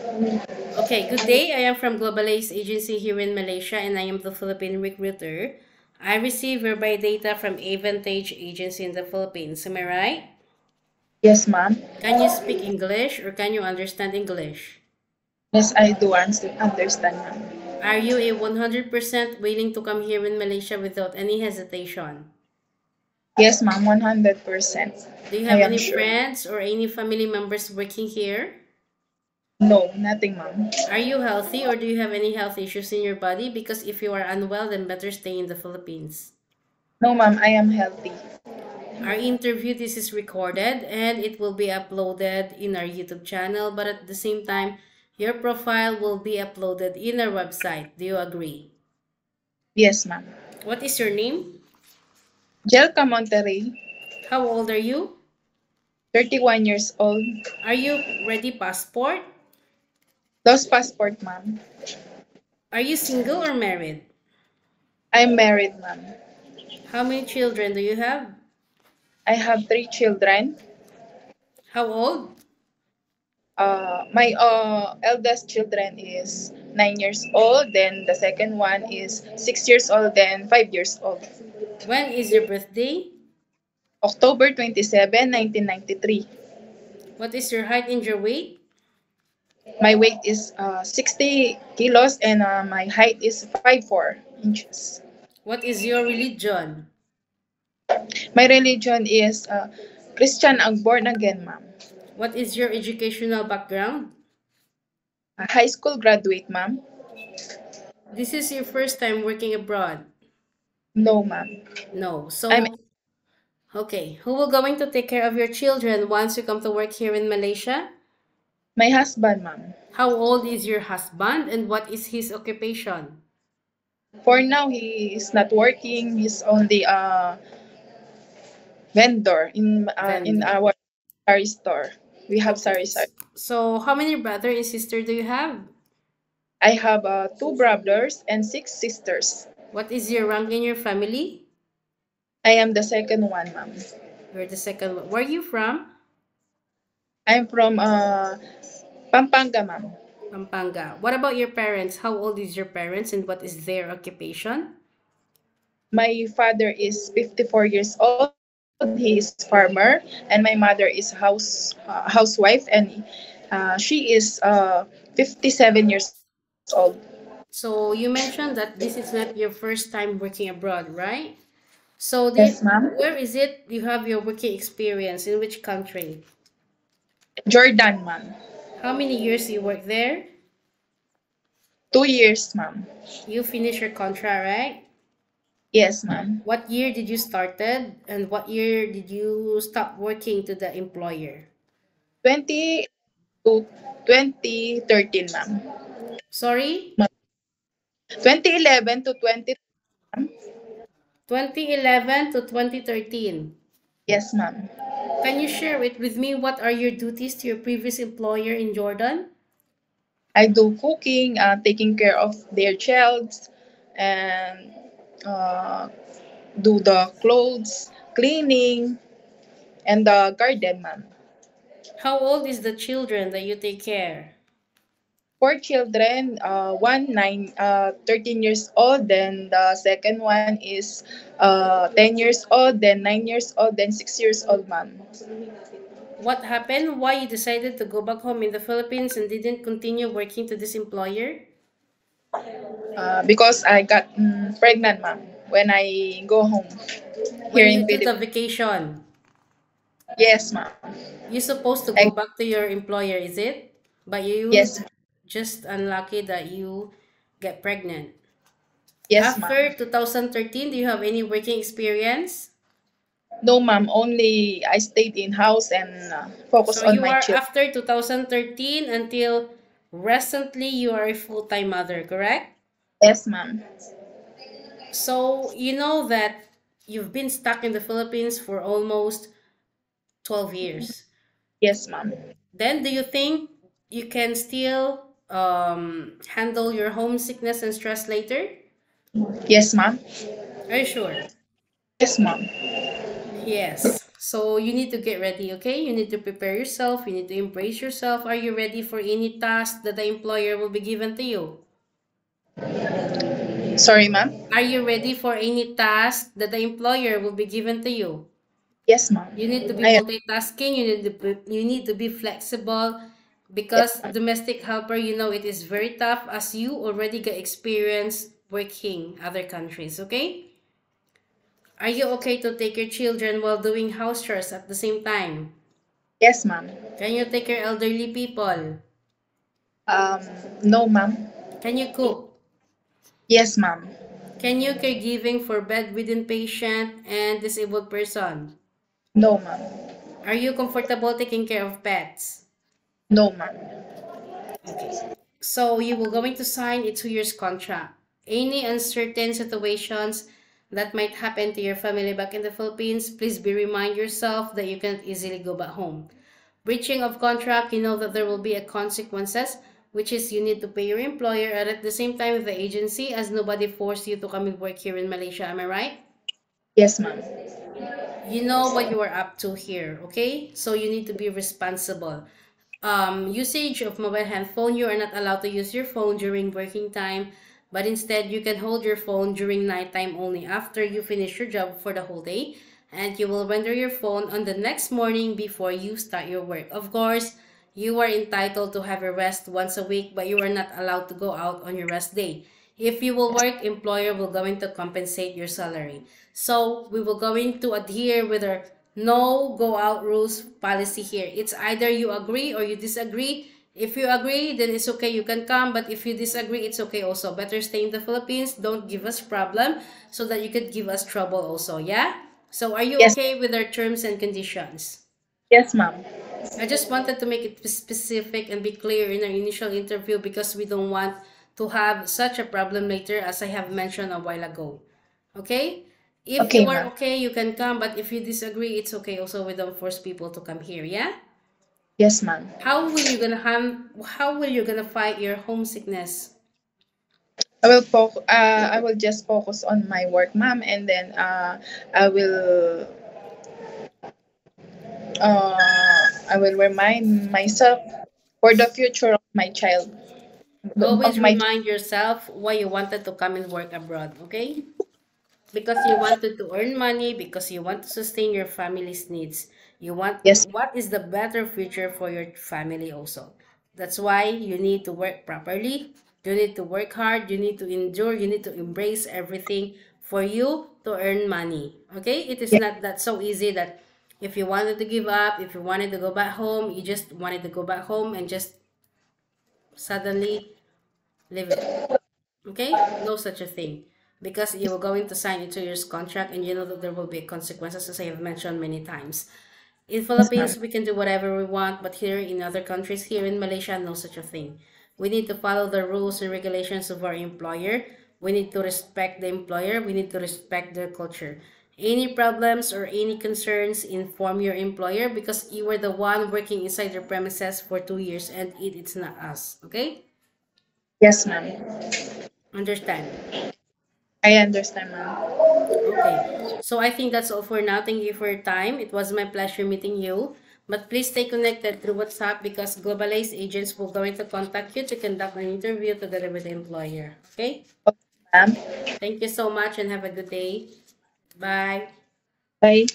Okay, good day. I am from Global Ace Agency here in Malaysia and I am the Philippine recruiter. I receive verify data from Avantage Agency in the Philippines. Am I right? Yes, ma'am. Can you speak English or can you understand English? Yes, I do understand, ma'am. Are you a 100% willing to come here in Malaysia without any hesitation? Yes, ma'am, 100%. Do you I have am any sure. friends or any family members working here? No, nothing, ma'am. Are you healthy or do you have any health issues in your body? Because if you are unwell, then better stay in the Philippines. No, ma'am, I am healthy. Our interview, this is recorded and it will be uploaded in our YouTube channel, but at the same time, your profile will be uploaded in our website. Do you agree? Yes, ma'am. What is your name? Jelka Monterrey, How old are you? 31 years old. Are you ready passport? Lost passport, ma'am. Are you single or married? I'm married, ma'am. How many children do you have? I have 3 children. How old? My eldest children is 9 years old. Then the second one is 6 years old. Then 5 years old. When is your birthday? October 27, 1993. What is your height and your weight? My weight is 60 kilos and my height is 5'4" inches. What is your religion? My religion is Christian. I'm born again, ma'am. What is your educational background? A high school graduate, ma'am. This is your first time working abroad. No, ma'am. No. I'm So, okay. Who will going to take care of your children once you come to work here in Malaysia? my husband, ma'am. How old is your husband and what is his occupation? For now, he is not working. He's only a vendor in Vendor. our sari store. We have Okay. sari. So, how many brother and sister do you have? I have 2 brothers and 6 sisters. What is your rank in your family? I am the second one, ma'am. You're the second one. Where are you from? I'm from Pampanga, ma'am. Pampanga. What about your parents? How old is your parents and what is their occupation? My father is 54 years old. He is farmer, and my mother is housewife, and she is 57 years old. So you mentioned that this is not your first time working abroad, right? So Yes, ma'am. where is it you have your working experience? In which country? Jordan, ma'am. How many years you work there? 2 years, ma'am. You finish your contract, right? Yes, ma'am. What year did you started and what year did you stop working to the employer? 20 to 2013, ma'am. Sorry? 2011 to 20, ma'am. 2011 to 2013. Yes, ma'am. Can you share it with me? What are your duties to your previous employer in Jordan? I do cooking, taking care of their childs, and uh, do the clothes, cleaning, and the garden, ma'am. How old is the children that you take care? 4 children, one 13 years old, then the second one is 10 years old, then 9 years old, then 6 years old, ma'am. What happened? Why you decided to go back home in the Philippines and didn't continue working to this employer? Because I got pregnant, ma'am, when I go home here When in you took a Philippines. vacation, Yes, ma'am. you're supposed to I, go back to your employer, is it? But you yes, just unlucky that you get pregnant. yes, ma'am. After 2013, do you have any working experience? No, ma'am. Only I stayed in house and focus So on you my are children. after 2013 until recently you are a full-time mother, correct? Yes, ma'am. So you know that you've been stuck in the Philippines for almost 12 years. Yes, ma'am. Then do you think you can still handle your homesickness and stress later? Yes, ma'am. Are you sure? Yes, ma'am. Yes. So you need to get ready, okay? You need to prepare yourself. You need to embrace yourself. Are you ready for any task that the employer will be given to you? Sorry, ma'am. Are you ready for any task that the employer will be given to you? Yes, ma'am. You need to be I multitasking. You need to be flexible yes, because ma'am. domestic helper, you know, it is very tough as you already got experience working other countries, okay? Are you okay to take your children while doing house chores at the same time? Yes, ma'am. Can you take care elderly people? Um, no, ma'am. Can you cook? Yes, ma'am. Can you caregiving for bedridden patient and disabled person? No, ma'am. Are you comfortable taking care of pets? No, ma'am. Okay. So you will going to sign a 2 years contract. Any uncertain situations that might happen to your family back in the Philippines, please be remind yourself that you can't easily go back home. Breaching of contract, you know that there will be a consequences, which is you need to pay your employer and at the same time the agency, as nobody forced you to come and work here in Malaysia. Am I right? Yes, ma'am. You know what you are up to here, okay? So you need to be responsible. Usage of mobile handphone, you are not allowed to use your phone during working time, but instead you can hold your phone during nighttime only after you finish your job for the whole day, and you will render your phone on the next morning before you start your work. Of course, you are entitled to have a rest once a week, but you are not allowed to go out on your rest day. If you will work, employer will going to compensate your salary. So we will going to adhere with our no go out rules policy here. It's either you agree or you disagree. If you agree, then it's okay, you can come. But if you disagree, it's okay also. Better stay in the Philippines. Don't give us problem so that you could give us trouble also. Yeah? So are you Yes, okay with our terms and conditions? yes, ma'am. I just wanted to make it specific and be clear in our initial interview because we don't want to have such a problem later as I have mentioned a while ago. Okay? If you Okay, are ma'am. okay, you can come, but if you disagree, it's okay also. We don't force people to come here, yeah? Yes, ma'am. How will you gonna fight your homesickness? I will just focus on my work, ma'am, and then I will uh I will remind myself for the future of my child, of Always my remind yourself why you wanted to come and work abroad, okay? Because you wanted to earn money, because you want to sustain your family's needs. You want yes, what is the better future for your family also. That's why you need to work properly. You need to work hard. You need to endure. You need to embrace everything for you to earn money. Okay? It is yes, not that so easy that if you wanted to give up, if you wanted to go back home, you just wanted to go back home and just suddenly leave it. Okay? No such a thing. Because you are going to sign a 2 years contract and you know that there will be consequences as I have mentioned many times. In yes, ma'am. Philippines, we can do whatever we want, but here in other countries, here in Malaysia, no such a thing. We need to follow the rules and regulations of our employer. We need to respect the employer. We need to respect their culture. Any problems or any concerns, inform your employer because you were the one working inside their premises for 2 years and it's not us. Okay? Yes, ma'am. Understand? I understand, ma'am. Okay, so I think that's all for now. Thank you for your time. It was my pleasure meeting you. But please stay connected through WhatsApp because Globalized agents will going to contact you to conduct an interview together with the employer. Okay? Okay, ma'am. Thank you so much and have a good day. Bye. Bye.